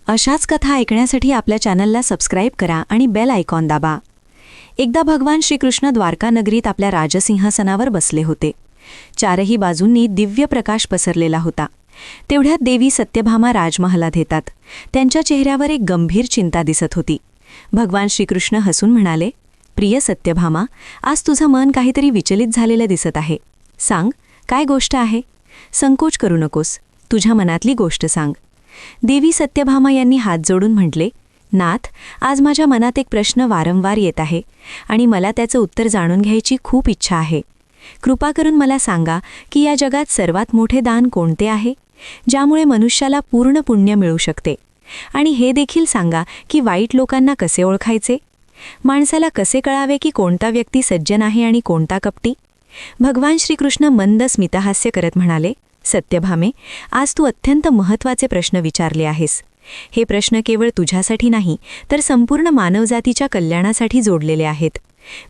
अशाच कथा ऐकण्यासाठी आपल्या चॅनलला सबस्क्राईब करा आणि बेल आयकॉन दाबा। एकदा भगवान श्रीकृष्ण द्वारका नगरीत आपल्या राजसिंहासनावर बसले होते। चारही बाजूंनी दिव्य प्रकाश पसरलेला होता। तेवढ्यात देवी सत्यभामा राजमहालात येतात। त्यांच्या चेहऱ्यावर एक गंभीर चिंता दिसत होती। भगवान श्रीकृष्ण हसून म्हणाले, प्रिय सत्यभामा, आज तुझं मन काहीतरी विचलित झालेलं दिसत आहे। सांग, काय गोष्ट आहे? संकोच करू नकोस, तुझ्या मनातली गोष्ट सांग। देवी सत्यभामा यांनी हात जोडून म्हटले, नाथ, आज माझ्या मनात एक प्रश्न वारंवार येत आहे आणि मला त्याचं उत्तर जाणून घ्यायची खूप इच्छा आहे। कृपा करून मला सांगा की या जगात सर्वात मोठे दान कोणते आहे, ज्यामुळे मनुष्याला पूर्ण पुण्य मिळू शकते? आणि हे देखील सांगा की वाईट लोकांना कसे ओळखायचे? माणसाला कसे कळावे की कोणता व्यक्ती सज्जन आहे आणि कोणता कपटी? भगवान श्रीकृष्ण मंद स्मितहास्य करत म्हणाले, सत्यभामे, आज तू अत्यंत महत्त्वाचे प्रश्न विचारले आहेस। हे प्रश्न केवळ तुझ्यासाठी नाही तर संपूर्ण मानवजातीच्या कल्याणासाठी जोडलेले आहेत।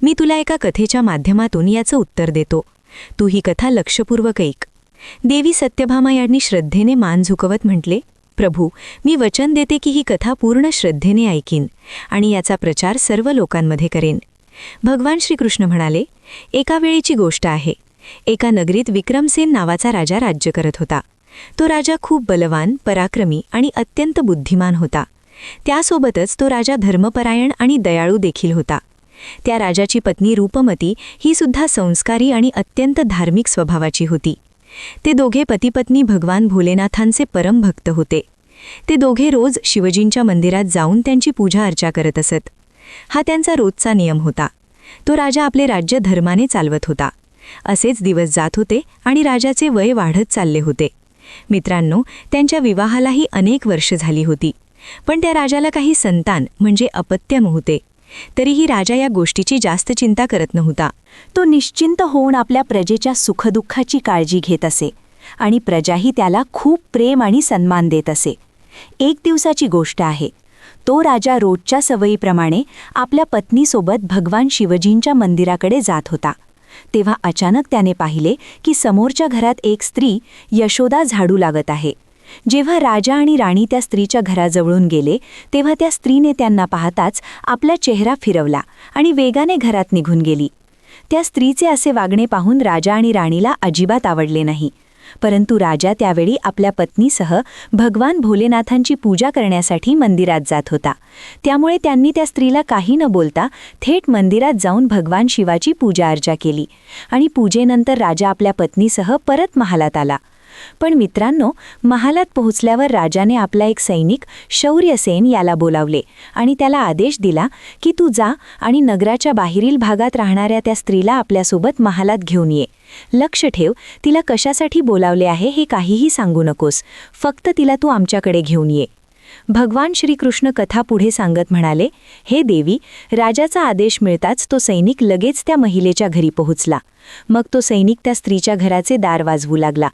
मी तुला एका कथेच्या माध्यमातून याचं उत्तर देतो। तू ही कथा लक्षपूर्वक ऐक। देवी सत्यभामा यांनी श्रद्धेने मान झुकवत म्हटले, प्रभू, मी वचन देते की ही कथा पूर्ण श्रद्धेने ऐकीन आणि याचा प्रचार सर्व लोकांमध्ये करेन। भगवान श्रीकृष्ण म्हणाले, एका वेळेची गोष्ट आहे। एका नगरीत विक्रमसेन नावाचा राजा राज्य करत होता। तो राजा खूप बलवान, पराक्रमी आणि अत्यंत बुद्धिमान होता। त्यासोबतच तो राजा धर्मपरायण आणि दयाळू देखील होता। त्या राजाची पत्नी रूपमती ही सुद्धा संस्कारी आणि अत्यंत धार्मिक स्वभावाची होती। ते दोघे पतिपत्नी भगवान भोलेनाथांचे परम भक्त होते। ते दोघे रोज शिवजींच्या मंदिरात जाऊन त्यांची पूजा अर्चा करत असत। हा त्यांचा रोजचा नियम होता। तो राजा आपले राज्य धर्माने चालवत होता। असेच दिवस जात होते आणि राजाचे वय वाढत चालले होते। मित्रांनो, त्यांच्या विवाहालाही अनेक वर्ष झाली होती, पण त्या राजाला काही संतान म्हणजे अपत्य नव्हते। तरीही राजा या गोष्टीची जास्त चिंता करत नव्हता। तो निश्चिंत होऊन आपल्या प्रजेच्या सुखदुःखाची काळजी घेत असे आणि प्रजाही त्याला खूप प्रेम आणि सन्मान देत असे। एक दिवसाची गोष्ट आहे। तो राजा रोजच्या सवयीप्रमाणे आपल्या पत्नीसोबत भगवान शिवजींच्या मंदिराकडे जात होता। तेव्हा अचानक त्याने पाहिले की समोरच्या घरात एक स्त्री यशोदा झाडू लागत आहे। जेव्हा राजा आणि राणी त्या स्त्रीच्या घराजवळून गेले तेव्हा त्या स्त्रीने त्यांना पाहताच आपला चेहरा फिरवला आणि वेगाने घरात निघून गेली। त्या स्त्रीचे असे वागणे पाहून राजा आणि राणीला अजिबात आवडले नाही, परंतु राजा त्यावेळी आपल्या पत्नीसह भगवान भोलेनाथांची पूजा करण्यासाठी मंदिरात जात होता। त्यामुळे त्यांनी त्या स्त्रीला काही न बोलता थेट मंदिरात जाऊन भगवान शिवाची पूजा अर्चा केली आणि पूजेनंतर राजा आपल्या पत्नीसह परत महालात आला। पण मित्रांनो, महालात पोहोचल्यावर राजाने आपला एक सैनिक शौर्यसेन याला बोलावले आणि त्याला आदेश दिला की तू जा आणि नगराच्या बाहेरील भागात राहणाऱ्या त्या स्त्रीला आपल्यासोबत महालात घेऊन ये। लक्ष ठेव, तिला कशासाठी बोलावले आहे हे काहीही सांगू नकोस, फक्त तिला तू आमच्याकडे घेऊन ये। भगवान श्रीकृष्ण कथा पुढे सांगत म्हणाले, हे देवी, राजाचा आदेश मिळताच तो सैनिक लगेच त्या महिलेच्या घरी पोहोचला। मग तो सैनिक त्या स्त्रीच्या घराचे दार वाजवू लागला।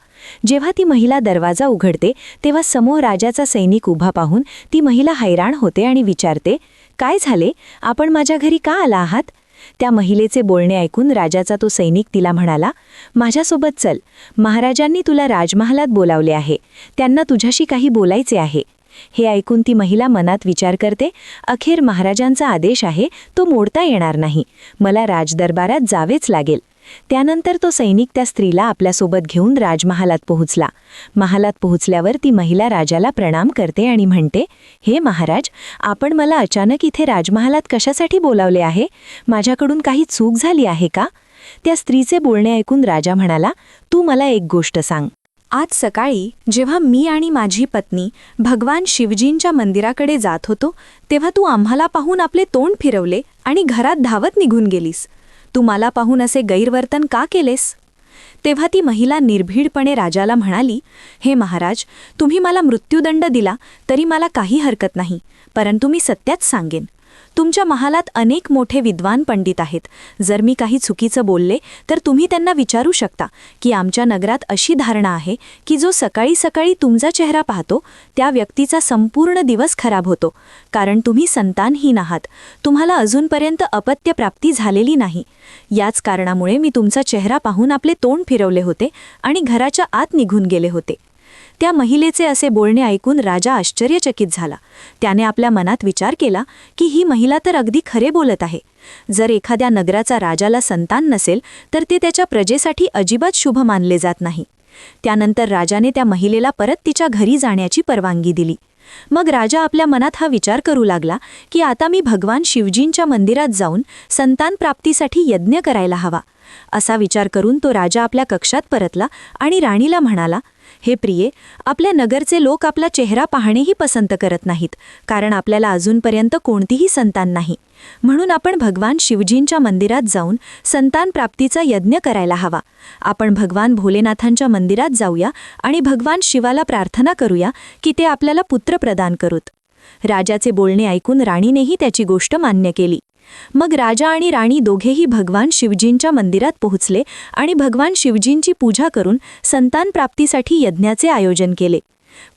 जेव्हा ती महिला दरवाजा उघडते तेव्हा समोर राजाचा सैनिक उभा पाहून ती महिला हैराण होते आणि विचारते, काय झाले, आपण माझ्या घरी का आला आहात? त्या महिलेचे बोलणे ऐकून राजाचा तो सैनिक तिला म्हणाला, माझ्यासोबत चल, महाराजांनी तुला राजमहालात बोलावले आहे, त्यांना तुझ्याशी काही बोलायचे आहे। हे ऐकून ती महिला मनात विचार करते, अखेर महाराजांचा आदेश आहे, तो मोडता येणार नाही, मला राजदरबारात जावेच लागेल। त्यानंतर तो सैनिक त्या स्त्रीला आपल्यासोबत घेऊन राजमहालात पोहोचला। महालात पोहोचल्यावर ती महिला राजाला प्रणाम करते आणि म्हणते, हे महाराज, आपण मला अचानक इथे राजमहालात कशासाठी बोलावले आहे? माझ्याकडून काही चूक झाली आहे का? त्या स्त्रीचे बोलणे ऐकून राजा म्हणाला, तू मला एक गोष्ट सांग। आज सकाळी जेव्हा मी आणि माझी पत्नी भगवान शिवजींच्या मंदिराकडे जात होतो तेव्हा तू आम्हाला पाहून आपले तोंड फिरवले आणि घरात धावत निघून गेलीस। तू मला पाहून असे गैरवर्तन का केलेस? तेव्हा ती महिला निर्भीडपणे राजाला म्हणाली, हे महाराज, तुम्ही मला मृत्यूदंड दिला तरी मला काही हरकत नाही, परंतु मी सत्याच सांगेन। तुमच्या महालात अनेक मोठे विद्वान पंडित आहेत। जर मी काही चुकीचं बोलले तर तुम्ही त्यांना विचारू शकता की आमच्या नगरात अशी धारणा आहे की जो सकाळी सकाळी तुमचा चेहरा पाहतो त्या व्यक्तीचा संपूर्ण दिवस खराब होतो, कारण तुम्ही संतानहीन आहात, तुम्हाला अजूनपर्यंत अपत्य प्राप्ती झालेली नाही। याच कारणामुळे मी तुमचा चेहरा पाहून आपले तोंड फिरवले होते आणि घराच्या आत निघून गेले होते। त्या महिलेचे असे बोलणे ऐकून राजा आश्चर्यचकित झाला. त्याने आपल्या मनात विचार केला की ही महिला तर अगदी खरे बोलत आहे. जर एखाद्या नगराचा राजाला संतान नसेल तर ते त्याच्या प्रजेसाठी अजिबात शुभ मानले जात नाही. त्यानंतर राजाने त्या महिलेला परत तिच्या घरी जाण्याची परवानगी दिली. मग राजा आपल्या मनात हा विचार करू लागला की आता मी भगवान शिवजींच्या मंदिरात जाऊन संतान प्राप्तीसाठी यज्ञ करायला हवा. असा विचार करून तो राजा आपल्या कक्षात परतला आणि राणीला म्हणाला, हे प्रिये, आपल्या नगरचे लोक आपला चेहरा पाहणेही पसंत करत नाहीत, कारण आपल्याला अजूनपर्यंत कोणतीही संतान नाही. म्हणून आपण भगवान शिवजींच्या मंदिरात जाऊन संतान प्राप्तीचा यज्ञ करायला हवा. आपण भगवान भोलेनाथांच्या मंदिरात जाऊया आणि भगवान शिवाला प्रार्थना करूया की ते आपल्याला पुत्र प्रदान करूत. राजाचे बोलणे ऐकून राणीनेही त्याची गोष्ट मान्य केली. मग राजा आणि राणी दोघेही भगवान शिवजींच्या मंदिरात पोहोचले आणि भगवान शिवजींची पूजा करून संतान प्राप्तीसाठी यज्ञाचे आयोजन केले.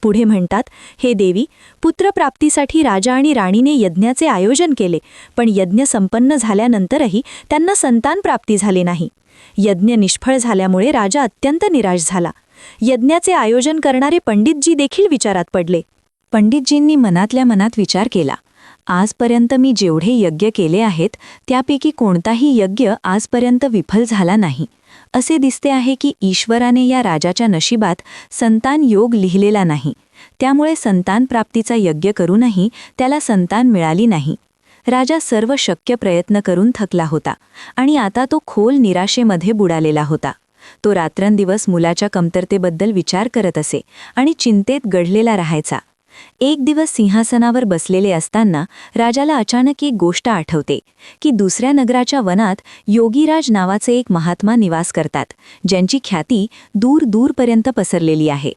पुढे म्हणतात, हे देवी, पुत्रप्राप्तीसाठी राजा आणि राणीने यज्ञाचे आयोजन केले, पण यज्ञ संपन्न झाल्यानंतरही त्यांना संतान प्राप्ती झाली नाही. यज्ञ निष्फळ झाल्यामुळे राजा अत्यंत निराश झाला. यज्ञाचे आयोजन करणारे पंडितजी देखील विचारात पडले. पंडितजींनी मनातल्या मनात विचार केला, आजपर्यंत मी जेवढे यज्ञ केले आहेत त्यापैकी कोणताही यज्ञ आजपर्यंत विफल झाला नाही. असे दिसते आहे की ईश्वराने या राजाच्या नशिबात संतान योग लिहिलेला नाही. त्यामुळे संतान प्राप्तीचा यज्ञ करूनही त्याला संतान मिळाली नाही. राजा सर्व शक्य प्रयत्न करून थकला होता आणि आता तो खोल निराशेमध्ये बुडालेला होता. तो रात्रंदिवस मुलाच्या कमतरतेबद्दल विचार करत असे आणि चिंतेत गढलेला राहायचा. एक दिवस सिंहासनावर बसलेले असताना राजाला अचानक एक गोष्ट आठवते की दुसऱ्या नगराच्या वनात योगीराज नावाचे एक महात्मा निवास करतात, ज्यांची ख्याती दूर दूरपर्यंत पसरलेली आहे.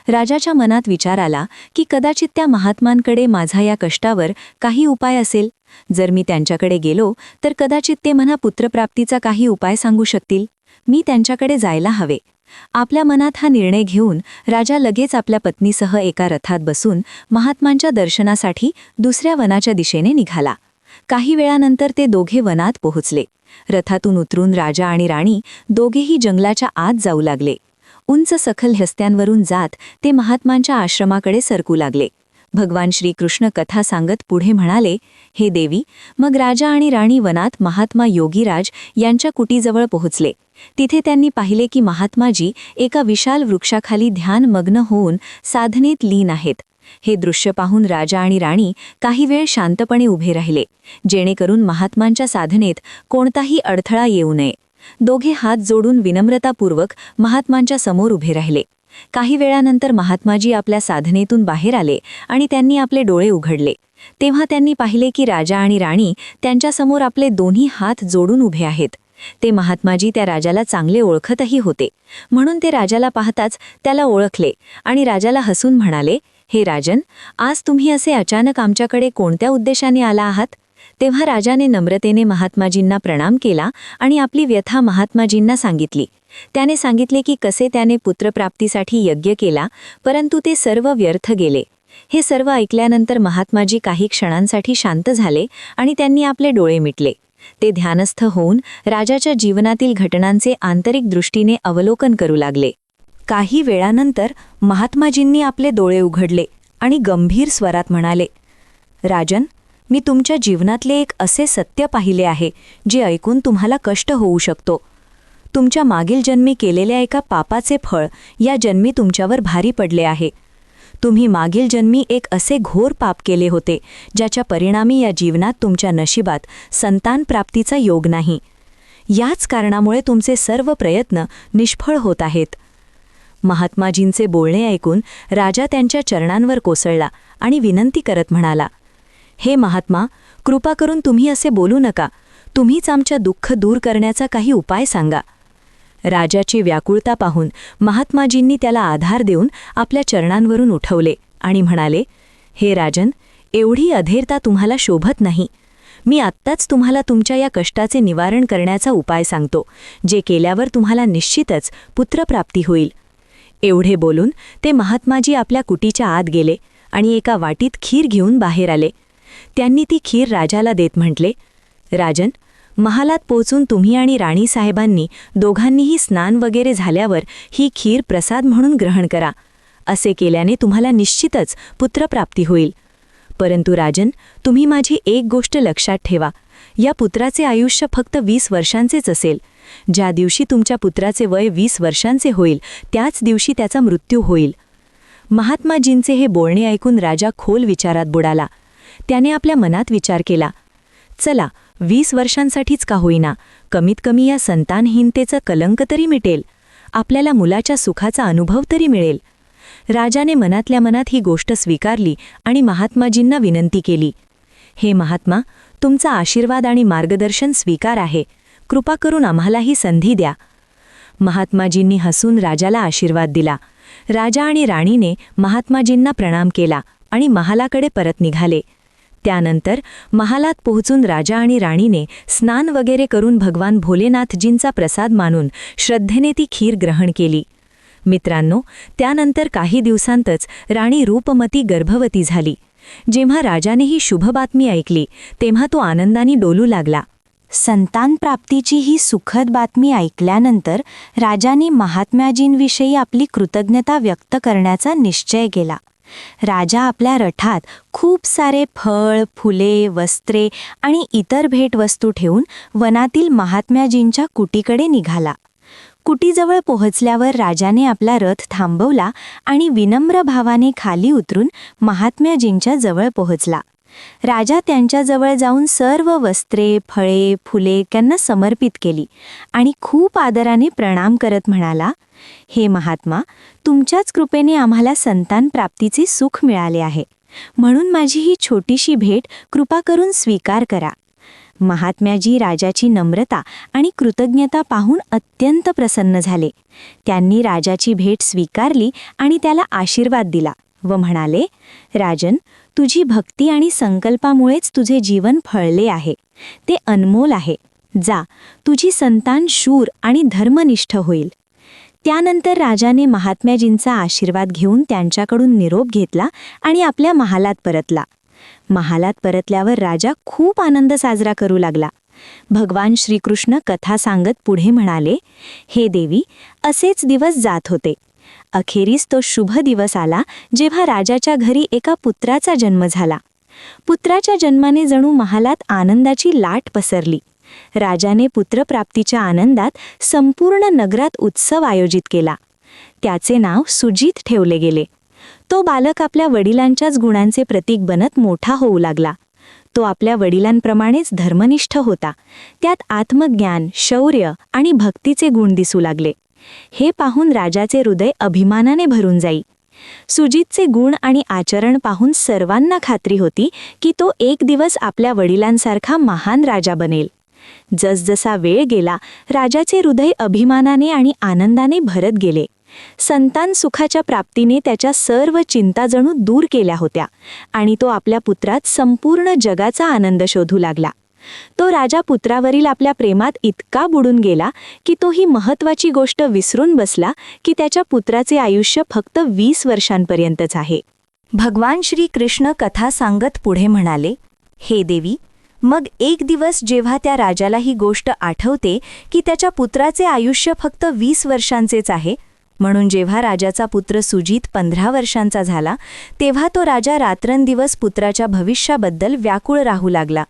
राजाच्या मनात विचार आला की कदाचित त्या महात्मांकडे माझा या कष्टावर काही उपाय असेल. जर मी त्यांच्याकडे गेलो तर कदाचित ते मला पुत्रप्राप्तीचा काही उपाय सांगू शकतील. मी त्यांच्याकडे जायला हवे. आपल्या मनात हा निर्णय घेऊन राजा लगेच आपल्या पत्नीसह एका रथात बसून महात्मांच्या दर्शनासाठी दुसऱ्या वनाच्या दिशेने निघाला. काही वेळानंतर ते दोघे वनात पोहोचले. रथातून उतरून राजा आणि राणी दोघेही जंगलाच्या आत जाऊ लागले. उंच सखल हस्त्यांवरून जात ते महात्मांच्या आश्रमाकडे सरकू लागले. भगवान श्रीकृष्ण कथा सांगत पुढे म्हणाले, हे देवी, मग राजा आणि राणी वनात महात्मा योगीराज यांच्या कुटीजवळ पोहोचले. तिथे त्यांनी पाहिले की महात्माजी एका विशाल वृक्षाखाली ध्यानमग्न होऊन साधनेत लीन आहेत. हे दृश्य पाहून राजा आणि राणी काही वेळ शांतपणे उभे राहिले, जेणेकरून महात्मांच्या साधनेत कोणताही अडथळा येऊ नये. दोघे हात जोडून विनम्रतापूर्वक महात्मांच्या समोर उभे राहिले. काही वेळानंतर महात्माजी आपल्या साधनेतून बाहेर आले आणि त्यांनी आपले डोळे उघडले. तेव्हा त्यांनी पाहिले की राजा आणि राणी त्यांच्यासमोर आपले दोन्ही हात जोडून उभे आहेत. ते महात्माजी त्या राजाला चांगले ओळखतही होते, म्हणून ते राजाला पाहताच त्याला ओळखले आणि राजाला हसून म्हणाले, हे राजन, आज तुम्ही असे अचानक आमच्याकडे कोणत्या उद्देशाने आला आहात? तेव्हा राजाने नम्रतेने महात्माजींना प्रणाम केला आणि आपली व्यथा महात्माजींना सांगितली. त्याने सांगितले की कसे त्याने पुत्रप्राप्तीसाठी यज्ञ केला, परंतु ते सर्व व्यर्थ गेले. हे सर्व ऐकल्यानंतर महात्माजी काही क्षणांसाठी शांत झाले आणि त्यांनी आपले डोळे मिटले. ते ध्यानस्थ होऊन राजाच्या जीवनातील घटनांचे आंतरिक दृष्टीने अवलोकन करू लागले. काही वेळानंतर महात्माजींनी आपले डोळे उघडले आणि गंभीर स्वरात म्हणाले, राजन, मी तुमच्या जीवनातले एक असे सत्य पाहिले आहे जे ऐकून तुम्हाला कष्ट होऊ शकतो. तुमच्या मागील जन्मी केलेल्या एका पापाचे फळ या जन्मी तुमच्यावर भारी पडले आहे. तुम्ही मागील जन्मी एक असे घोर पाप केले होते ज्याच्या परिणामी या जीवनात तुमच्या नशिबात संतान प्राप्तीचा योग नाही. याच कारणामुळे तुमचे सर्व प्रयत्न निष्फळ होत आहेत. महात्माजींचे बोलणे ऐकून राजा त्यांच्या चरणांवर कोसळला आणि विनंती करत म्हणाला, हे महात्मा, कृपा करून तुम्ही असे बोलू नका. तुम्हीच आमच्या दुःख दूर करण्याचा काही उपाय सांगा. राजाची व्याकुळता पाहून महात्माजींनी त्याला आधार देऊन आपल्या चरणांवरून उठवले आणि म्हणाले, हे राजन, एवढी अधीरता तुम्हाला शोभत नाही. मी आत्ताच तुम्हाला तुमच्या या कष्टाचे निवारण करण्याचा उपाय सांगतो, जे केल्यावर तुम्हाला निश्चितच पुत्रप्राप्ती होईल. एवढे बोलून ते महात्माजी आपल्या कुटीच्या आत गेले आणि एका वाटीत खीर घेऊन बाहेर आले. त्यांनी ती खीर राजाला देत म्हटले, राजन, महालात पोहोचून तुम्ही आणि राणीसाहेबांनी दोघांनीही स्नान वगैरे झाल्यावर ही खीर प्रसाद म्हणून ग्रहण करा. असे केल्याने तुम्हाला निश्चितच पुत्रप्राप्ती होईल. परंतु राजन, तुम्ही माझी एक गोष्ट लक्षात ठेवा. या पुत्राचे आयुष्य फक्त 20 वर्षांचेच असेल. ज्या दिवशी तुमच्या पुत्राचे वय 20 वर्षांचे होईल त्याच दिवशी त्याचा मृत्यू होईल. महात्माजींचे हे बोलणे ऐकून राजा खोल विचारात बुडाला. त्याने आपल्या मनात विचार केला, चला 20 वर्षांसाठीच का होईना, कमीत कमी या संतानहीनतेचं कलंक तरी मिटेल, आपल्याला मुलाच्या सुखाचा अनुभव तरी मिळेल. राजाने मनातल्या मनात ही गोष्ट स्वीकारली आणि महात्माजींना विनंती केली, हे महात्मा, तुमचा आशीर्वाद आणि मार्गदर्शन स्वीकार आहे. कृपा करून आम्हालाही संधी द्या. महात्माजींनी हसून राजाला आशीर्वाद दिला. राजा आणि राणीने महात्माजींना प्रणाम केला आणि महालाकडे परत निघाले. त्यानंतर महालात पोहोचून राजा आणि राणीने स्नान वगैरे करून भगवान भोलेनाथजींचा प्रसाद मानून श्रद्धेने ती खीर ग्रहण केली. मित्रांनो, त्यानंतर काही दिवसांतच राणी रूपमती गर्भवती झाली. जेव्हा राजाने ही शुभ बातमी ऐकली तेव्हा तो आनंदाने डोलू लागला. संतान प्राप्तीची ही सुखद बातमी ऐकल्यानंतर राजाने महात्म्याजींविषयी आपली कृतज्ञता व्यक्त करण्याचा निश्चय केला. राजा आपल्या रथात खूप सारे फळ, फुले, वस्त्रे आणि इतर भेटवस्तू ठेवून वनातील महात्म्याजींच्या कुटीकडे निघाला. कुटीजवळ पोहोचल्यावर राजाने आपला रथ थांबवला आणि विनम्र भावाने खाली उतरून महात्म्याजींच्या जवळ पोहोचला. राजा त्यांच्याजवळ जाऊन सर्व वस्त्रे, फळे, फुले त्यांना समर्पित केली आणि खूप आदराने प्रणाम करत म्हणाला, हे महात्मा, तुमच्याच कृपेने आम्हाला संतान प्राप्तीचे सुख मिळाले आहे, म्हणून माझी ही छोटीशी भेट कृपा करून स्वीकार करा. महात्म्याजी राजाची नम्रता आणि कृतज्ञता पाहून अत्यंत प्रसन्न झाले. त्यांनी राजाची भेट स्वीकारली आणि त्याला आशीर्वाद दिला व म्हणाले, राजन, तुझी भक्ती आणि संकल्पामुळेच तुझे जीवन फळले आहे. ते अनमोल आहे. जा, तुझी संतान शूर आणि धर्मनिष्ठ होईल. त्यानंतर राजाने महात्म्याजींचा आशीर्वाद घेऊन त्यांच्याकडून निरोप घेतला आणि आपल्या महालात परतला. महालात परतल्यावर राजा खूप आनंद साजरा करू लागला. भगवान श्रीकृष्ण कथा सांगत पुढे म्हणाले, हे देवी, असेच दिवस जात होते. अखेरीस तो शुभ दिवस आला जेव्हा राजाच्या घरी एका पुत्राचा जन्म झाला. पुत्राच्या जन्माने जणू महालात आनंदाची लाट पसरली. राजाने पुत्रप्राप्तीच्या आनंदात संपूर्ण नगरात उत्सव आयोजित केला. त्याचे नाव सुजित ठेवले गेले. तो बालक आपल्या वडिलांच्याच गुणांचे प्रतीक बनत मोठा होऊ लागला. तो आपल्या वडिलांप्रमाणेच धर्मनिष्ठ होता. त्यात आत्मज्ञान, शौर्य आणि भक्तीचे गुण दिसू लागले. हे पाहून राजाचे हृदय अभिमानाने भरून जाई. सुजितचे गुण आणि आचरण पाहून सर्वांना खात्री होती की तो एक दिवस आपल्या वडिलांसारखा महान राजा बनेल. जसजसा वेळ गेला, राजाचे हृदय अभिमानाने आणि आनंदाने भरत गेले. संतान सुखाच्या प्राप्तीने त्याच्या सर्व चिंता जणू दूर केल्या होत्या आणि तो आपल्या पुत्रात संपूर्ण जगाचा आनंद शोधू लागला. तो राजा पुत्रावरील आपल्या प्रेमात इतका बुडून गेला की तो ही महत्त्वाची गोष्ट विसरून बसला की त्याच्या पुत्राचे आयुष्य फक्त 20 वर्षांपर्यंतच आहे. भगवान श्री कृष्ण कथा सांगत पुढे म्हणाले, हे देवी, मग एक दिवस जेव्हा त्या राजाला ही गोष्ट आठवते की त्याच्या पुत्राचे आयुष्य फक्त 20 वर्षांचेच आहे, म्हणून जेव्हा राजाचा पुत्र सुजित 15 वर्षांचा झाला तेव्हा तो राजा रात्रंदिवस पुत्राच्या भविष्याबद्दल व्याकुळ राहू लागला.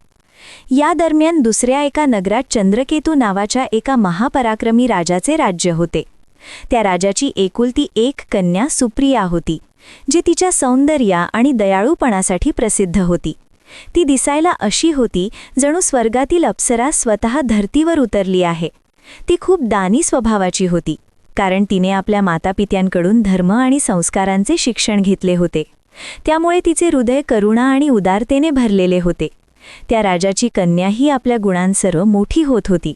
या दरम्यान दुसऱ्या एका नगरात चंद्रकेतू नावाच्या एका महापराक्रमी राजाचे राज्य होते. त्या राजाची एकुलती एक कन्या सुप्रिया होती, जी तिच्या सौंदर्य आणि दयाळूपणासाठी प्रसिद्ध होती. ती दिसायला अशी होती जणू स्वर्गातील अप्सरा स्वतः धरतीवर उतरली आहे. ती खूप दानी स्वभावाची होती, कारण तिने आपल्या मातापित्यांकडून धर्म आणि संस्कारांचे शिक्षण घेतले होते. त्यामुळे तिचे हृदय करुणा आणि उदारतेने भरलेले होते. त्या राजाची कन्याही आपल्या गुणांसह मोठी होत होती.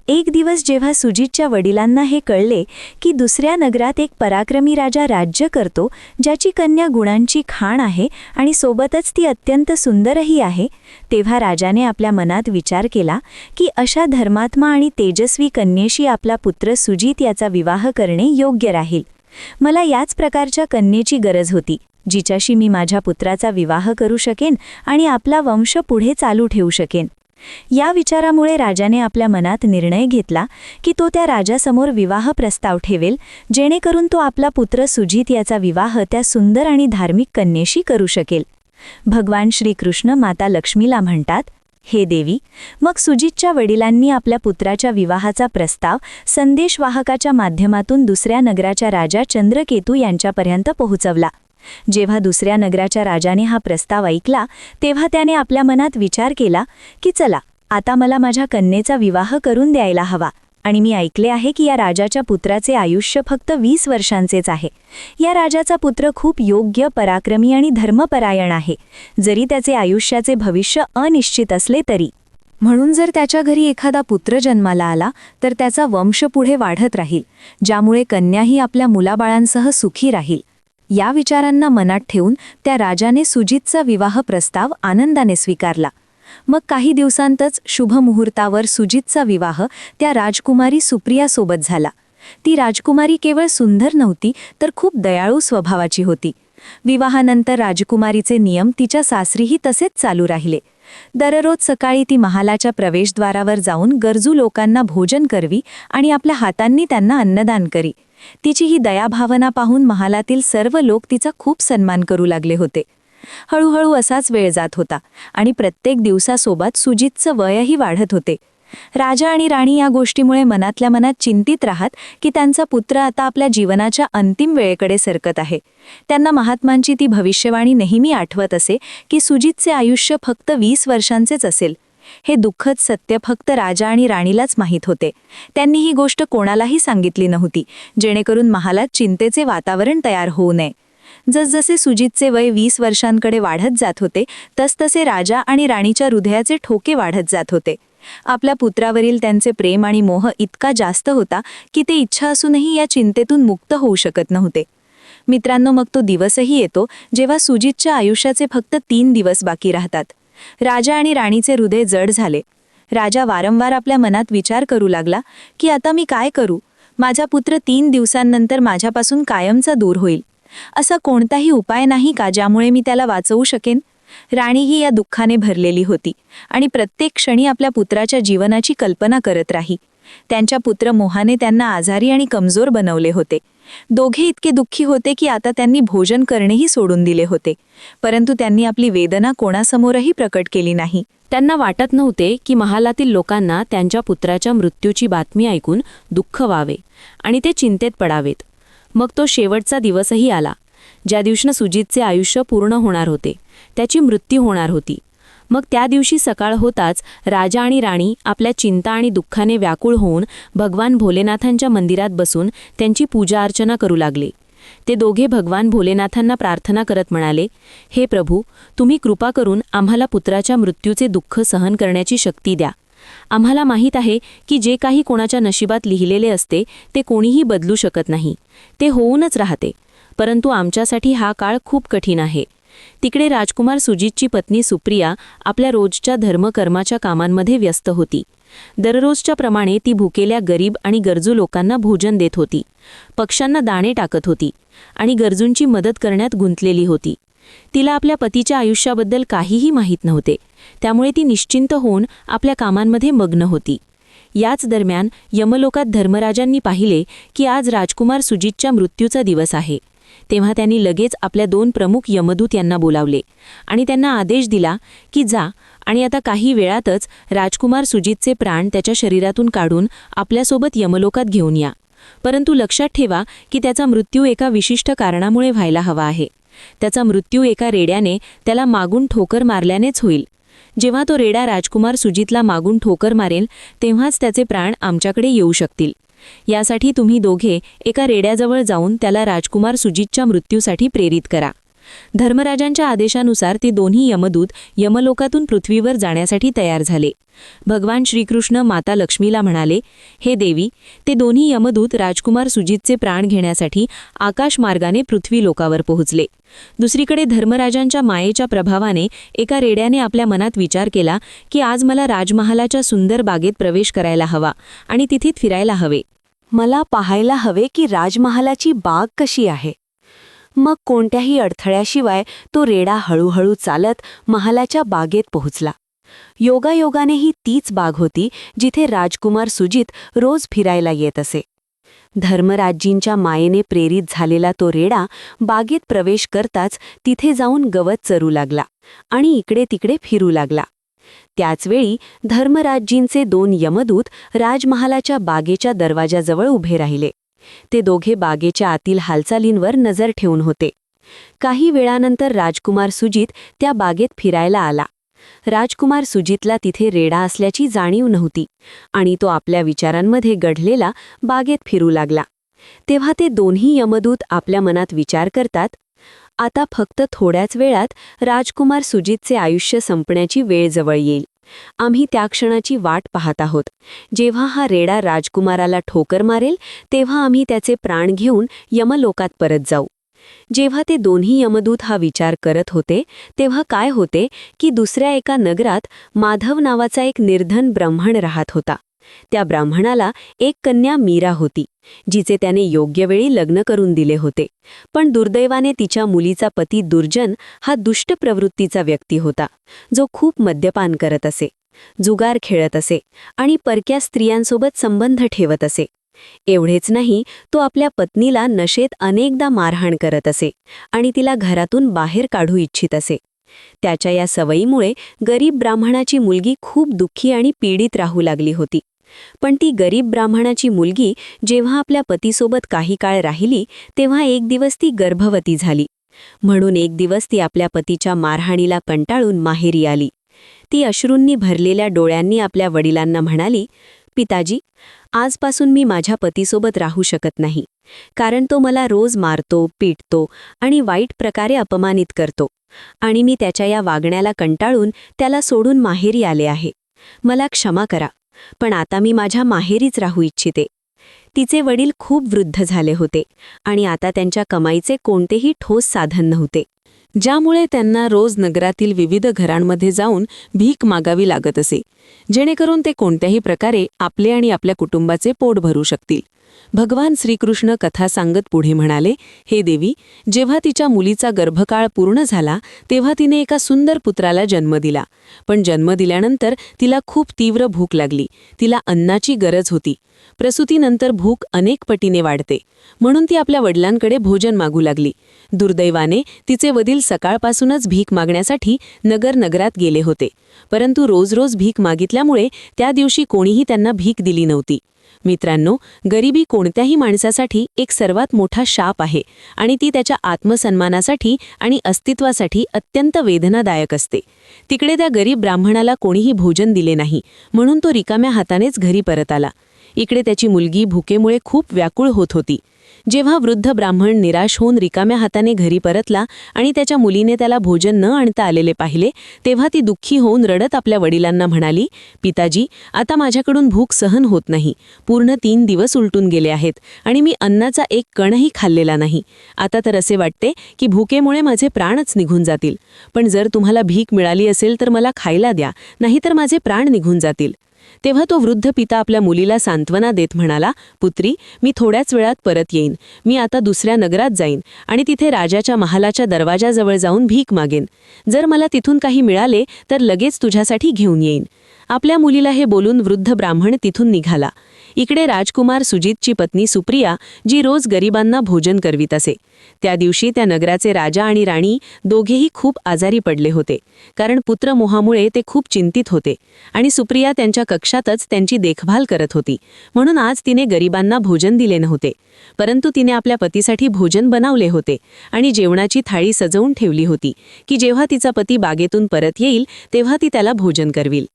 एक दिवस जेव्हा सुजितच्या वडिलांना हे कळले की दुसऱ्या नगरात एक पराक्रमी राजा राज्य करतो, ज्याची कन्या गुणांची खाण आहे आणि सोबतच ती अत्यंत सुंदरही आहे, तेव्हा राजाने आपल्या मनात विचार केला की अशा धर्मात्मा आणि तेजस्वी कन्येशी आपला पुत्र सुजित याचा विवाह करणे योग्य राहील. मला याच प्रकारच्या कन्येची गरज होती, जिच्याशी मी माझ्या पुत्राचा विवाह करू शकेन आणि आपला वंश पुढे चालू ठेवू शकेन. या विचारामुळे राजाने आपल्या मनात निर्णय घेतला की तो त्या राजासमोर विवाह प्रस्ताव ठेवेल, जेणेकरून तो आपला पुत्र सुजित याचा विवाह त्या सुंदर आणि धार्मिक कन्येशी करू शकेल. भगवान श्रीकृष्ण माता लक्ष्मीला म्हणतात, हे देवी, मग सुजितच्या वडिलांनी आपल्या पुत्राच्या विवाहाचा प्रस्ताव संदेशवाहकाच्या माध्यमातून दुसऱ्या नगराच्या राजा चंद्रकेतू यांच्यापर्यंत पोहोचवला. जेव्हा दुसऱ्या नगराच्या राजाने हा प्रस्ताव ऐकला, तेव्हा त्याने आपल्या मनात विचार केला की चला, आता मला माझ्या कन्येचा विवाह करून द्यायला हवा. आणि मी ऐकले आहे की या राजाच्या पुत्राचे आयुष्य फक्त 20 वर्षांचेच आहे. या राजाचा पुत्र खूप योग्य, पराक्रमी आणि धर्मपरायण आहे, जरी त्याचे आयुष्याचे भविष्य अनिश्चित असले तरी. म्हणून जर त्याच्या घरी एखादा पुत्र जन्माला आला तर त्याचा वंश पुढे वाढत राहील, ज्यामुळे कन्याही आपल्या मुलाबाळांसह सुखी राहील. या विचारांना मनात ठेवून त्या राजाने सुजितचा विवाह प्रस्ताव आनंदाने स्वीकारला. मग काही दिवसांतच शुभ मुहूर्तावर सुजितचा विवाह त्या राजकुमारी सुप्रियासोबत झाला. ती राजकुमारी केवळ सुंदर नव्हती, तर खूप दयाळू स्वभावाची होती. विवाहानंतर राजकुमारीचे नियम तिच्या सासरीही तसेच चालू राहिले. दररोज सकाळी ती महालाच्या प्रवेशद्वारावर जाऊन गरजू लोकांना भोजन करवी आणि आपल्या हातांनी त्यांना अन्नदान करी. तिची ही दयाभावना पाहून महालातील सर्व लोक तिचा खूप सन्मान करू लागले होते. हळूहळू असाच वेळ जात होता आणि प्रत्येक दिवसासोबत सुजितचं वयही वाढत होते. राजा आणि राणी या गोष्टीमुळे मनातल्या मनात चिंतित राहत की त्यांचा पुत्र आता आपल्या जीवनाच्या अंतिम वेळेकडे सरकत आहे. त्यांना महात्मांची ती भविष्यवाणी नेहमी आठवत असे की सुजितचे आयुष्य फक्त 20 वर्षांचेच असेल. हे दुःखद सत्य फक्त राजा आणि राणीलाच माहीत होते. त्यांनी ही गोष्ट कोणालाही सांगितली नव्हती, जेणेकरून महालात चिंतेचे वातावरण तयार होऊ नये. जसजसे सुजितचे वय 20 वर्षांकडे वाढत जात होते, तसतसे राजा आणि राणीच्या हृदयाचे ठोके वाढत जात होते. आपल्या पुत्रावरील त्यांचे प्रेम आणि मोह इतका जास्त होता की ते इच्छा असूनही या चिंतेतून मुक्त होऊ शकत नव्हते. मित्रांनो, मग तो दिवसही येतो जेव्हा सुजितच्या आयुष्याचे फक्त 3 दिवस बाकी राहतात. राजा आणि राणीचे हृदय जड झाले. राजा वारंवार आपल्या मनात विचार करू लागला की आता मी काय करू? माझा पुत्र 3 दिवसांनंतर माझ्यापासून कायमचा दूर होईल. असा कोणताही उपाय नाही का ज्यामुळे मी त्याला वाचवू शकेन? राणीही या दुःखाने भरलेली होती आणि प्रत्येक क्षणी आपल्या पुत्राच्या जीवनाची कल्पना करत राही. त्यांच्या पुत्र मोहाने त्यांना आजारी आणि कमजोर बनवले होते. दोघे इतके दुःखी होते की आता त्यांनी भोजन करणेही सोडून दिले होते. परंतु त्यांनी आपली वेदना कोणासमोरही प्रकट केली नाही. त्यांना वाटत नव्हते की महालातील लोकांना त्यांच्या पुत्राच्या मृत्यूची बातमी ऐकून दुःख व्हावे आणि ते चिंतेत पडावेत. मग तो शेवटचा दिवसही आला, ज्या दिवशी सुजितचे आयुष्य पूर्ण होणार होते, त्याची मृत्यू होणार होती. मग त्या दिवशी सकाळ होताच राजा आणि राणी आपल्या चिंता आणि दुःखाने व्याकुळ होऊन भगवान भोलेनाथांच्या मंदिरात बसून त्यांची पूजा अर्चना करू लागले. ते दोघे भगवान भोलेनाथांना प्रार्थना करत म्हणाले, हे प्रभू, तुम्ही कृपा करून आम्हाला पुत्राच्या मृत्यूचे दुःख सहन करण्याची शक्ती द्या. आम्हाला माहीत आहे की जे काही कोणाच्या नशिबात लिहिलेले असते ते कोणीही बदलू शकत नाही, ते होऊनच राहते. परंतु आमच्यासाठी हा काळ खूप कठीण आहे. तिकडे राजकुमार सुजितची पत्नी सुप्रिया आपल्या रोजच्या धर्मकर्माच्या कामांमध्ये व्यस्त होती. दररोजच्या प्रमाणे ती भुकेल्या गरीब आणि गरजू लोकांना भोजन देत होती, पक्ष्यांना दाणे टाकत होती आणि गरजूंची मदत करण्यात गुंतलेली होती. तिला आपल्या पतीच्या आयुष्याबद्दल काहीही माहीत नव्हते, त्यामुळे ती निश्चिंत होऊन आपल्या कामांमध्ये मग्न होती. याच दरम्यान यमलोकात धर्मराजांनी पाहिले की आज राजकुमार सुजितच्या मृत्यूचा दिवस आहे. तेव्हा त्यांनी लगेच आपल्या 2 प्रमुख यमदूत यांना बोलावले आणि त्यांना आदेश दिला की जा आणि आता काही वेळातच राजकुमार सुजितचे प्राण त्याच्या शरीरातून काढून आपल्यासोबत यमलोकात घेऊन या. परंतु लक्षात ठेवा की त्याचा मृत्यू एका विशिष्ट कारणामुळे व्हायला हवा आहे. त्याचा मृत्यू एका रेड्याने त्याला मागून ठोकर मारल्यानेच होईल. जेव्हा तो रेडा राजकुमार सुजितला मागून ठोकर मारेल तेव्हाच त्याचे प्राण आमच्याकडे येऊ शकतील. यासाठी तुम्ही दोघे एका रेड्याजवळ जाऊन त्याला राजकुमार सुजितच्या मृत्यूसाठी प्रेरित करा. धर्मराजांच्या आदेशानुसार ते दोन्ही यमदूत यमलोकातून पृथ्वीवर जाण्यासाठी तयार झाले. भगवान श्रीकृष्ण माता लक्ष्मीला म्हणाले, हे देवी, ते दोन्ही यमदूत राजकुमार सुजितचे प्राण घेण्यासाठी आकाशमार्गाने पृथ्वी लोकावर पोहोचले. दुसरीकडे धर्मराजांच्या मायेच्या प्रभावाने एका रेड्याने आपल्या मनात विचार केला की आज मला राजमहालाच्या सुंदर बागेत प्रवेश करायला हवा आणि तिथे फिरायला हवे. मला पाहायला हवे की राजमहालाची बाग कशी आहे. मग कोणत्याही अडथळ्याशिवाय तो रेडा हळूहळू चालत महालाच्या बागेत पोहोचला. योगायोगाने ही तीच बाग होती जिथे राजकुमार सुजित रोज फिरायला येत असे. धर्मराजींच्या मायेने प्रेरित झालेला तो रेडा बागेत प्रवेश करताच तिथे जाऊन गवत चरू लागला आणि इकडे तिकडे फिरू लागला. त्याचवेळी धर्मराजींचे 2 यमदूत राजमहालाच्या बागेच्या दरवाजाजवळ उभे राहिले. ते दोघे बागेच्या आतील हालचालींवर नजर ठेवून होते. काही वेळानंतर राजकुमार सुजित त्या बागेत फिरायला आला. राजकुमार सुजितला तिथे रेडा असल्याची जाणीव नव्हती आणि तो आपल्या विचारांमध्ये गढलेला बागेत फिरू लागला. तेव्हा ते दोन्ही यमदूत आपल्या मनात विचार करतात, आता फक्त थोड्याच वेळात राजकुमार सुजितचे आयुष्य संपण्याची वेळ जवळ येईल. आम्ही त्या क्षणाची वाट पाहत आहोत. जेव्हा हा रेडा राजकुमाराला ठोकर मारेल तेव्हा आम्ही त्याचे प्राण घेऊन यमलोकात परत जाऊ. जेव्हा ते दोन्ही यमदूत हा विचार करत होते तेव्हा काय होते की दुसऱ्या एका नगरात माधव नावाचा एक निर्धन ब्राह्मण राहत होता. त्या ब्राह्मणाला एक कन्या मीरा होती, जिचे त्याने योग्य वेळी लग्न करून दिले होते. पण दुर्दैवाने तिच्या मुलीचा पती दुर्जन हा दुष्ट प्रवृत्तीचा व्यक्ती होता, जो खूप मद्यपान करत असे, जुगार खेळत असे आणि परक्या स्त्रियांसोबत संबंध ठेवत असे. एवढेच नाही, तो आपल्या पत्नीला नशेत अनेकदा मारहाण करत असे आणि तिला घरातून बाहेर काढू इच्छित असे. त्याच्या या सवयीमुळे गरीब ब्राह्मणाची मुलगी खूप दुःखी आणि पीडित राहू लागली होती. पण ती गरीब ब्राह्मणाची मुलगी जेव्हा आपल्या पतीसोबत काही काळ राहिली तेव्हा एक दिवस ती गर्भवती झाली. म्हणून एक दिवस ती आपल्या पतीच्या मारहाणीला कंटाळून माहेरी आली. ती अश्रूंनी भरलेल्या डोळ्यांनी आपल्या वडिलांना म्हणाली, पिताजी, आजपासून मी माझ्या पतीसोबत राहू शकत नाही, कारण तो मला रोज मारतो, पीटतो आणि वाईट प्रकारे अपमानित करतो आणि मी त्याच्या या वागण्याला कंटाळून त्याला सोडून माहेरी आले आहे. मला क्षमा करा, पण आता मी माझ्या माहेरीच राहू इच्छिते. तिचे वडील खूप वृद्ध झाले होते आणि आता त्यांच्या कमाईचे कोणतेही ठोस साधन नव्हते, ज्यामुळे त्यांना रोज नगरातील विविध घरांमध्ये जाऊन भीक मागावी लागत असे, जेणेकरून ते कोणत्याही प्रकारे आपले आणि आपल्या कुटुंबाचे पोट भरू शकतील. भगवान श्रीकृष्ण कथा सांगत पुढे म्हणाले, हे देवी, जेव्हा तिच्या मुलीचा गर्भकाळ पूर्ण झाला तेव्हा तिने एका सुंदर पुत्राला जन्म दिला. पण जन्म दिल्यानंतर तिला खूप तीव्र भूक लागली. तिला अन्नाची गरज होती. प्रसूतीनंतर भूक अनेक पटीने वाढते, म्हणून ती आपल्या वडिलांकडे भोजन मागू लागली. दुर्दैवाने तिचे वडील सकाळपासूनच भीक मागण्यासाठी नगरात गेले होते, परंतु रोज रोज भीक मागितल्यामुळे त्या दिवशी कोणीही त्यांना भीक दिली नव्हती. मित्रांनो, गरिबी कोणत्याही माणसासाठी एक सर्वात मोठा शाप आहे आणि ती त्याच्या आत्मसन्मानासाठी आणि अस्तित्वासाठी अत्यंत वेदनादायक असते. तिकडे त्या गरीब ब्राह्मणाला कोणीही भोजन दिले नाही, म्हणून तो रिकाम्या हातानेच घरी परत आला. इकडे त्याची मुलगी भुकेमुळे खूप व्याकुळ होत होती. जेव्हा वृद्ध ब्राह्मण निराश होऊन रिकाम्या हाताने घरी परतला आणि त्याच्या मुलीने त्याला भोजन न आणता आलेले पाहिले, तेव्हा ती दुःखी होऊन रडत आपल्या वडिलांना म्हणाली, पिताजी, आता माझ्याकडून भूक सहन होत नाही. पूर्ण 3 दिवस उलटून गेले आहेत आणि मी अन्नाचा एक कणही खाल्लेला नाही. आता तर असे वाटते की भुकेमुळे माझे प्राणच निघून जातील. पण जर तुम्हाला भीक मिळाली असेल तर मला खायला द्या, नाहीतर माझे प्राण निघून जातील. तेव्हा तो वृद्ध पिता आपल्या मुलीला सांत्वना देत म्हणाला, पुत्री, मी थोड्याच वेळात परत येईन. मी आता दुसऱ्या नगरात जाईन आणि तिथे राजाच्या महालाच्या दरवाजाजवळ जाऊन भीक मागेन. जर मला तिथून काही मिळाले तर लगेच तुझ्यासाठी घेऊन येईन. आपल्या मुलीला हे बोलून वृद्ध ब्राह्मण तिथून निघाला. इकडे राजकुमार सुजितची पत्नी सुप्रिया, जी रोज गरिबांना भोजन करवीत असे, त्या दिवशी त्या नगराचे राजा आणि राणी दोघेही खूप आजारी पडले होते, कारण पुत्रमोहामुळे ते खूप चिंतित होते आणि सुप्रिया त्यांच्या कक्षातच त्यांची देखभाल करत होती. म्हणून आज तिने गरिबांना भोजन दिले नव्हते, परंतु तिने आपल्या पतीसाठी भोजन बनवले होते आणि जेवणाची थाळी सजवून ठेवली होती की जेव्हा तिचा पती बागेतून परत येईल तेव्हा ती त्याला भोजन करविल.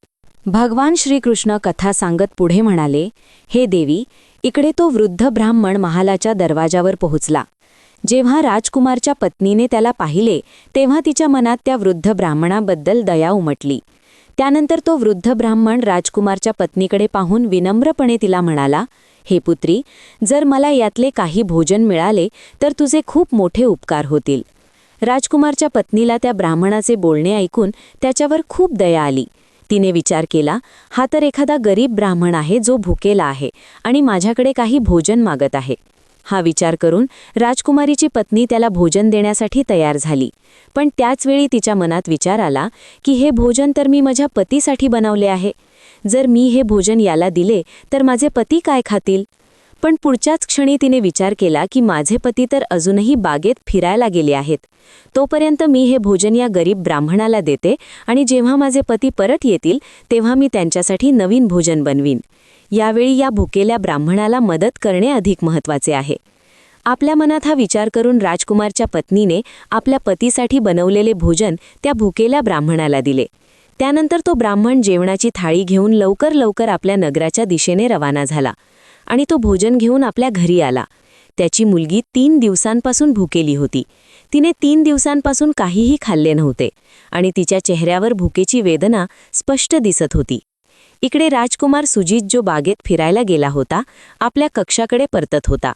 भगवान श्रीकृष्ण कथा सांगत पुढे म्हणाले, हे देवी, इकडे तो वृद्ध ब्राह्मण महालाच्या दरवाजावर पोहोचला. जेव्हा राजकुमारच्या पत्नीने त्याला पाहिले तेव्हा तिच्या मनात त्या वृद्ध ब्राह्मणाबद्दल दया उमटली. त्यानंतर तो वृद्ध ब्राह्मण राजकुमारच्या पत्नीकडे पाहून विनम्रपणे तिला म्हणाला, हे पुत्री, जर मला यातले काही भोजन मिळाले तर तुझे खूप मोठे उपकार होतील. राजकुमारच्या पत्नीला त्या ब्राह्मणाचे बोलणे ऐकून त्याच्यावर खूप दया आली. तिने विचार केला, हा तर एखादा गरीब ब्राह्मण आहे जो भुकेला आहे आणि माझ्याकडे काही भोजन मागत आहे. हा विचार करून राजकुमारीची पत्नी त्याला भोजन देण्यासाठी तयार झाली. पण त्याचवेळी तिच्या मनात विचार आला की हे भोजन तर मी माझ्या पतीसाठी बनवले आहे. जर मी हे भोजन याला दिले तर माझे पती काय खातील? पण पुढच्याच क्षणी तिने विचार केला की माझे पती तर अजूनही बागेत फिरायला गेले आहेत. तोपर्यंत मी हे भोजन या गरीब ब्राह्मणाला देते आणि जेव्हा माझे पती परत येतील तेव्हा मी त्यांच्यासाठी नवीन भोजन बनवीन. यावेळी या भुकेल्या ब्राह्मणाला मदत करणे अधिक महत्त्वाचे आहे. आपल्या मनात हा विचार करून राजकुमारच्या पत्नीने आपल्या पतीसाठी बनवलेले भोजन त्या भुकेल्या ब्राह्मणाला दिले. त्यानंतर तो ब्राह्मण जेवणाची थाळी घेऊन लवकर आपल्या नगराच्या दिशेने रवाना झाला आणि तो भोजन घेऊन आपल्या घरी आला. त्याची मुलगी 3 दिवसांपासून भुकेली होती. तिने 3 दिवसांपासून काहीही खाल्ले नव्हते आणि तिच्या चेहऱ्यावर भुकेची वेदना स्पष्ट दिसत होती. इकडे राजकुमार सुजित जो बागेत फिरायला गेला होता, आपल्या कक्षाकडे परतत होता.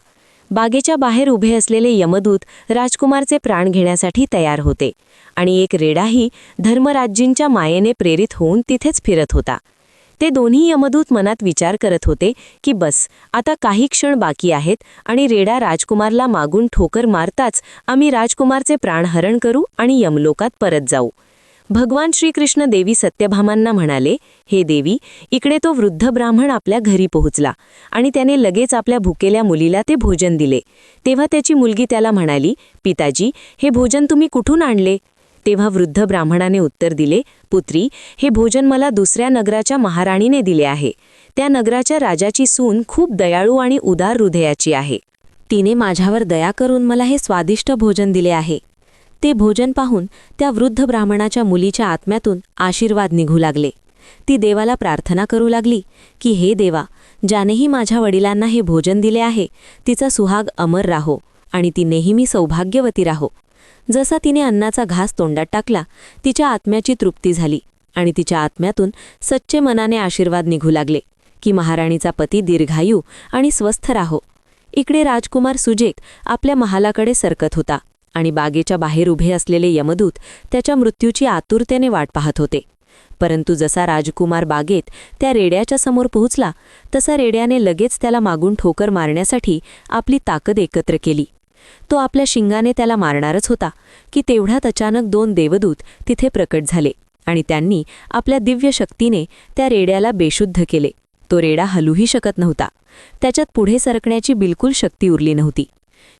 बागेच्या बाहेर उभे असलेले यमदूत राजकुमारचे प्राण घेण्यासाठी तयार होते आणि एक रेडाही धर्मराज्जींच्या मायेने प्रेरित होऊन तिथेच फिरत होता. ते दोन्ही यमदूत मनात विचार करत होते की बस आता काही क्षण बाकी आहेत आणि रेडा राजकुमारला मागून ठोकर मारताच आम्ही राजकुमारचे प्राणहरण करू आणि यमलोकात परत जाऊ. भगवान श्रीकृष्ण देवी सत्यभामांना म्हणाले, हे देवी, इकडे तो वृद्ध ब्राह्मण आपल्या घरी पोहोचला आणि त्याने लगेच आपल्या भुकेल्या मुलीला ते भोजन दिले. तेव्हा त्याची मुलगी त्याला म्हणाली, पिताजी, हे भोजन तुम्ही कुठून आणले? तेव्हा वृद्ध ब्राह्मणाने उत्तर दिले, पुत्री, हे भोजन मला दुसऱ्या नगराच्या महाराणीने दिले आहे. त्या नगराच्या राजाची सून खूप दयाळू आणि उदार हृदयाची आहे. तिने माझ्यावर दया करून मला हे स्वादिष्ट भोजन दिले आहे. ते भोजन पाहून त्या वृद्ध ब्राह्मणाच्या मुलीच्या आत्म्यातून आशीर्वाद निघू लागले. ती देवाला प्रार्थना करू लागली की हे देवा, ज्यानेही माझ्या वडिलांना हे भोजन दिले आहे तिचा सुहाग अमर राहो आणि ती नेहमी सौभाग्यवती राहो. जसा तिने अन्नाचा घास तोंडात टाकला, तिच्या आत्म्याची तृप्ती झाली आणि तिच्या आत्म्यातून सच्चे मनाने आशीर्वाद निघू लागले की महाराणीचा पती दीर्घायू आणि स्वस्थ राहो. इकडे राजकुमार सुजित आपल्या महालाकडे सरकत होता आणि बागेच्या बाहेर उभे असलेले यमदूत त्याच्या मृत्यूची आतुरतेने वाट पाहत होते. परंतु जसा राजकुमार बागेत त्या रेड्याच्या समोर पोहोचला तसा रेड्याने लगेच त्याला मागून ठोकर मारण्यासाठी आपली ताकद एकत्र केली. तो आपल्या शिंगाने त्याला मारणारच होता की तेवढ्यात अचानक 2 देवदूत तिथे प्रकट झाले आणि त्यांनी आपल्या दिव्य शक्तीने त्या रेड्याला बेशुद्ध केले. तो रेडा हलूही शकत नव्हता. त्याच्यात पुढे सरकण्याची बिलकुल शक्ती उरली नव्हती.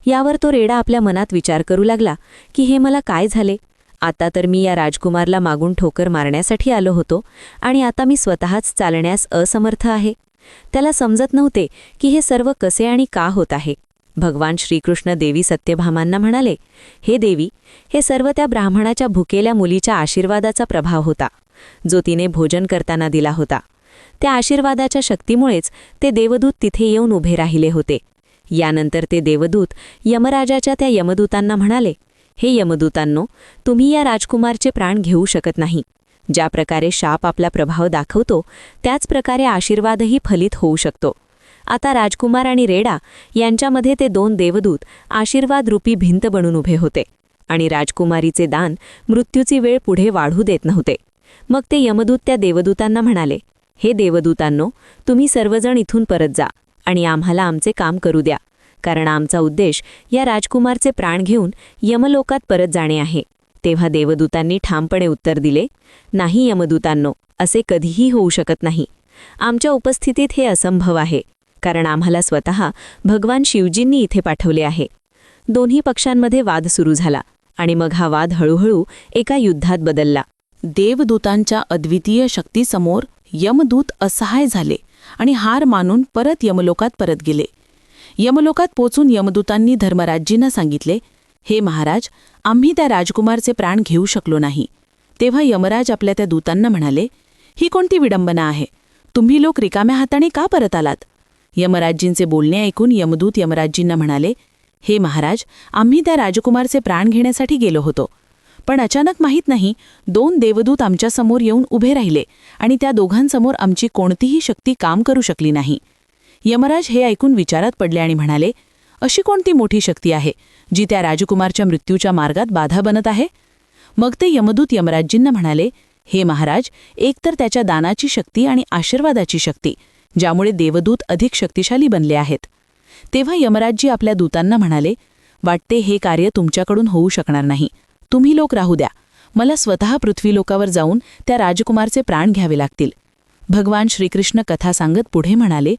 यावर तो रेडा आपल्या मनात विचार करू लागला की हे मला काय झाले? आता तर मी या राजकुमारला मागून ठोकर मारण्यासाठी आलो होतो आणि आता मी स्वतःच चालण्यास असमर्थ आहे. त्याला समजत नव्हते की हे सर्व कसे आणि का होत आहे. भगवान श्रीकृष्ण देवी सत्यभामांना म्हणाले, हे देवी, हे सर्व त्या ब्राह्मणाच्या भुकेल्या मुलीच्या आशीर्वादाचा प्रभाव होता जो तिने भोजन करताना दिला होता. त्या आशीर्वादाच्या शक्तीमुळेच ते देवदूत तिथे येऊन उभे राहिले होते. यानंतर ते देवदूत यमराजाच्या त्या यमदूतांना म्हणाले, हे यमदूतांनो, तुम्ही या राजकुमारचे प्राण घेऊ शकत नाही. ज्या प्रकारे शाप आपला प्रभाव दाखवतो त्याच प्रकारे आशीर्वादही फलित होऊ शकतो. आता राजकुमार आणि रेडा यांच्यामध्ये ते 2 देवदूत आशीर्वादरूपी भिंत बनून उभे होते आणि राजकुमारीचे दान मृत्यूची वेळ पुढे वाढू देत नव्हते. मग ते यमदूत त्या देवदूतांना म्हणाले, हे देवदूतांनो, तुम्ही सर्वजण इथून परत जा आणि आम्हाला आमचे काम करू द्या, कारण आमचा उद्देश या राजकुमारचे प्राण घेऊन यमलोकात परत जाणे आहे. तेव्हा देवदूतांनी ठामपणे उत्तर दिले, नाही यमदूतांनो, असे कधीही होऊ शकत नाही. आमच्या उपस्थितीत हे असंभव आहे, कारण आम्हाला स्वतः भगवान शिवजींनी इथे पाठवले आहे. दोन्ही पक्षांमध्ये वाद सुरू झाला आणि मग हा वाद हळूहळू एका युद्धात बदलला. देवदूतांच्या अद्वितीय शक्तीसमोर यमदूत असहाय झाले आणि हार मानून परत यमलोकात परत गेले. यमलोकात पोचून यमदूतांनी धर्मराज्जींना सांगितले, हे महाराज, आम्ही त्या राजकुमारचे प्राण घेऊ शकलो नाही. तेव्हा यमराज आपल्या त्या दूतांना म्हणाले, ही कोणती विडंबना आहे? तुम्ही लोक रिकाम्या हाताने का परत आलात? यमराज्जींचे बोलणे ऐकून यमदूत यमराज्जींना म्हणाले, हे महाराज, आम्ही त्या राजकुमारचे प्राण घेण्यासाठी गेलो होतो. पण अचानक माहीत नाही 2 देवदूत आमच्यासमोर येऊन उभे राहिले आणि त्या दोघांसमोर आमची कोणतीही शक्ती काम करू शकली नाही. यमराज हे ऐकून विचारात पडले आणि म्हणाले, अशी कोणती मोठी शक्ती आहे जी त्या राजकुमारच्या मृत्यूच्या मार्गात बाधा बनत आहे? मग ते यमदूत यमराज्जींना म्हणाले, हे महाराज, एकतर त्याच्या दानाची शक्ती आणि आशीर्वादाची शक्ती, ज्यामुळे देवदूत अधिक शक्तिशाली बनले आहेत. तेव्हा यमराजजी आपल्या दूतांना म्हणाले, वाटते हे कार्य तुमच्याकडून होऊ शकणार नाही. तुम्ही लोक राहू द्या. मला स्वतः पृथ्वीलोकावर जाऊन त्या राजकुमारचे प्राण घ्यावे लागतील. भगवान श्रीकृष्ण कथा सांगत पुढे म्हणाले,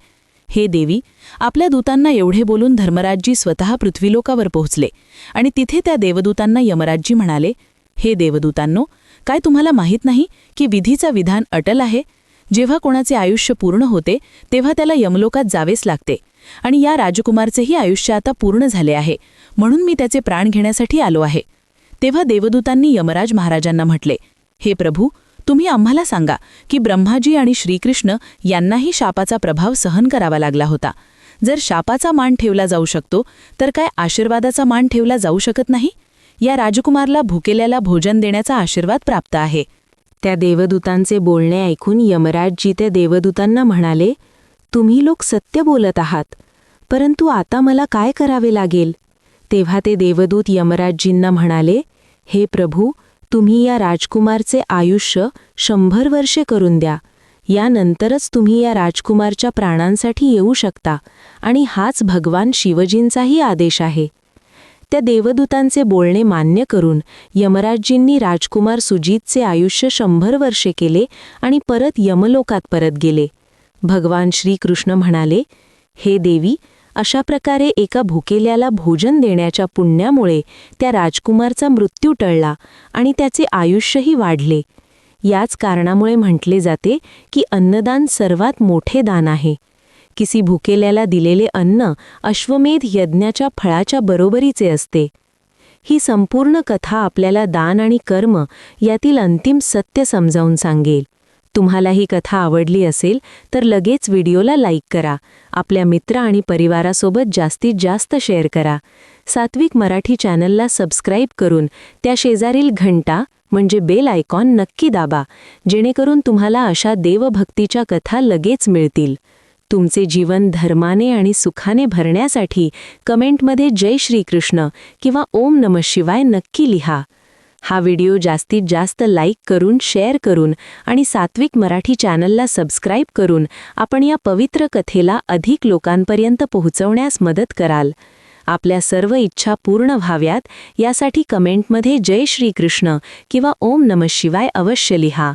हे देवी, आपल्या दूतांना एवढे बोलून धर्मराजजी स्वतः पृथ्वीलोकावर पोहोचले आणि तिथे त्या देवदूतांना यमराजजी म्हणाले, हे देवदूतांनो, काय तुम्हाला माहीत नाही की विधीचा विधान अटल आहे? जेव्हा कोणाचे आयुष्य पूर्ण होते तेव्हा त्याला यमलोकात जावेच लागते आणि या राजकुमारचेही आयुष्य आता पूर्ण झाले आहे, म्हणून मी त्याचे प्राण घेण्यासाठी आलो आहे. तेव्हा देवदूतांनी यमराज महाराजांना म्हटले, हे प्रभू, तुम्ही आम्हाला सांगा की ब्रह्माजी आणि श्रीकृष्ण यांनाही शापाचा प्रभाव सहन करावा लागला होता. जर शापाचा मान ठेवला जाऊ शकतो तर काय आशीर्वादाचा मान ठेवला जाऊ शकत नाही? या राजकुमारला भुकेल्याला भोजन देण्याचा आशीर्वाद प्राप्त आहे. त्या देवदूतांचे बोलणे ऐकून यमराजजी त्या देवदूतांना म्हणाले, तुम्ही लोक सत्य बोलत आहात, परंतु आता मला काय करावे लागेल? तेव्हा ते देवदूत यमराजजींना म्हणाले, हे प्रभू, तुम्ही या राजकुमारचे आयुष्य 100 वर्षे करून द्या. यानंतरच तुम्ही या राजकुमारच्या प्राणांसाठी येऊ शकता आणि हाच भगवान शिवजींचाही आदेश आहे. त्या देवदूतांचे बोलणे मान्य करून यमराजजींनी राजकुमार सुजीतचे आयुष्य 100 वर्षे केले आणि परत यमलोकात परत गेले. भगवान श्रीकृष्ण म्हणाले, हे देवी, अशा प्रकारे एका भुकेल्याला भोजन देण्याच्या पुण्यामुळे त्या राजकुमारचा मृत्यू टळला आणि त्याचे आयुष्यही वाढले. याच कारणामुळे म्हटले जाते की अन्नदान सर्वात मोठे दान आहे. किसी भुकेल्याला दिलेले अन्न अश्वमेध यज्ञाच्या फळाच्या बरोबरीचे असते. ही संपूर्ण कथा आपल्याला दान आणि कर्म यातील अंतिम सत्य समजावून सांगेल. तुम्हाला ही कथा आवडली असेल तर लगेच व्हिडिओला लाईक करा. आपल्या मित्र आणि परिवारासोबत जास्तीत जास्त शेअर करा. सात्विक मराठी चॅनलला सबस्क्राईब करून त्या शेजारील घंटा म्हणजे बेल आयकॉन नक्की दाबा, जेणेकरून तुम्हाला अशा देवभक्तीच्या कथा लगेच मिळतील. तुमचे जीवन धर्माने आणि सुखाने भरण्यासाठी कमेंटमध्ये जय श्रीकृष्ण किंवा ओम नमः शिवाय नक्की लिहा. हा व्हिडिओ जास्तीत जास्त लाईक करून, शेअर करून आणि सात्विक मराठी चॅनलला सबस्क्राईब करून आपण या पवित्र कथेला अधिक लोकांपर्यंत पोहोचवण्यास मदत कराल. आपल्या सर्व इच्छा पूर्ण व्हाव्यात यासाठी कमेंटमध्ये जय श्रीकृष्ण किंवा ओम नमः शिवाय अवश्य लिहा.